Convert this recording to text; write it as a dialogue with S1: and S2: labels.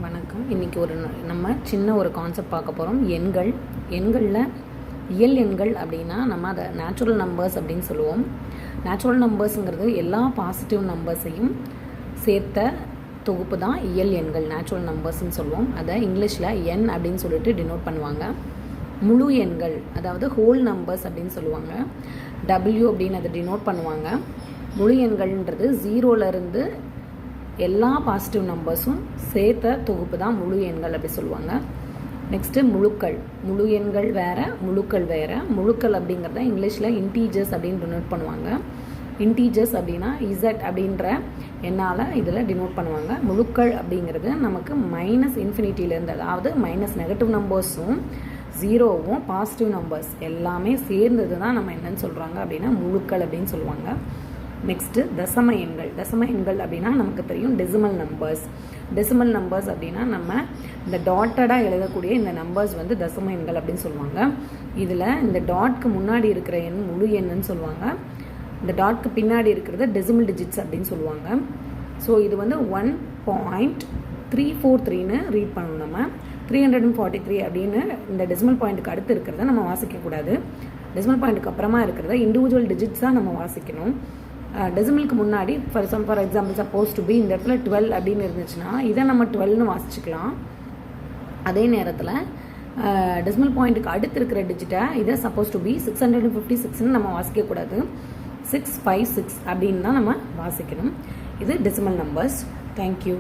S1: வணக்கம். இன்றைக்கி நம்ம சின்ன ஒரு கான்செப்ட் பார்க்க போகிறோம். எண்களில் இயல் எண்கள் அப்படின்னா நம்ம அதை நேச்சுரல் நம்பர்ஸ் அப்படின்னு சொல்லுவோம். நேச்சுரல் நம்பர்ஸுங்கிறது எல்லா பாசிட்டிவ் நம்பர்ஸையும் சேர்த்த தொகுப்பு தான் இயல் எண்கள், நேச்சுரல் நம்பர்ஸ்ன்னு சொல்லுவோம். அதை இங்கிலீஷில் என் அப்படின்னு சொல்லிட்டு டினோட் பண்ணுவாங்க. முழு எண்கள், அதாவது ஹோல் நம்பர்ஸ் அப்படின்னு சொல்லுவாங்க. டபிள்யூ அப்படின்னு அதை டினோட் பண்ணுவாங்க. முழு எண்கள்ன்றது 0லேருந்து எல்லா பாசிட்டிவ் நம்பர்ஸும் சேர்த்த தொகுப்பு தான் முழு எண்கள் அப்படி சொல்லுவாங்க. நெக்ஸ்ட்டு முழுக்கள். முழு எண்கள் வேறு, முழுக்கள் வேறு. முழுக்கள் அப்படிங்கிறத இங்கிலீஷில் இன்டீஜர்ஸ் அப்படின்னு டினோட் பண்ணுவாங்க. இன்டீஜர்ஸ் அப்படின்னா இசட் அப்படின்ற என்னால் இதில் டினோட் பண்ணுவாங்க. முழுக்கள் அப்படிங்கிறது நமக்கு -∞ அதாவது நெகட்டிவ் நம்பர்ஸும் 0வும் பாசிட்டிவ் நம்பர்ஸ் எல்லாமே சேர்ந்தது தான் நம்ம என்னன்னு சொல்கிறாங்க அப்படின்னா முழுக்கள் அப்படின்னு சொல்லுவாங்க. நெக்ஸ்ட்டு தசம எண்கள் அப்படின்னா நமக்கு தெரியும் டெசிமல் நம்பர்ஸ் அப்படின்னா நம்ம இந்த டாட்டடாக எழுதக்கூடிய இந்த நம்பர்ஸ் வந்து தசம எண்கள் அப்படின்னு சொல்லுவாங்க. இதில் இந்த டாட்க்கு முன்னாடி இருக்கிற எண் முழு எண்ணுன்னு சொல்லுவாங்க. இந்த டாட்க்கு பின்னாடி இருக்கிறது டெசிமல் டிஜிட்ஸ் அப்படின்னு சொல்லுவாங்க. ஸோ இது வந்து 1.343ன்னு ரீட் பண்ணணும். நம்ம 343 அப்படின்னு இந்த டெசிமல் பாயிண்ட்டுக்கு அடுத்து இருக்கிறத நம்ம வாசிக்கக்கூடாது. டெசிமல் பாயிண்ட்டுக்கு அப்புறமா இருக்கிறத இண்டிவிஜுவல் டிஜிட்ஸாக நம்ம வாசிக்கணும். டெசிமலுக்கு முன்னாடி for example suppose to be இந்த இடத்துல 12 அப்படின்னு இருந்துச்சுன்னா இதை நம்ம 12ன்னு வாசிச்சுக்கலாம். அதே நேரத்தில் டெசிமல் பாயிண்ட்டுக்கு அடுத்து இருக்கிற டிஜிட்டை இதை சப்போஸ் டு பி 656ன்னு நம்ம வாசிக்கக்கூடாது. 656 அப்படின்னு தான் நம்ம வாசிக்கணும். இது டெசிமல் நம்பர்ஸ். தேங்க்யூ.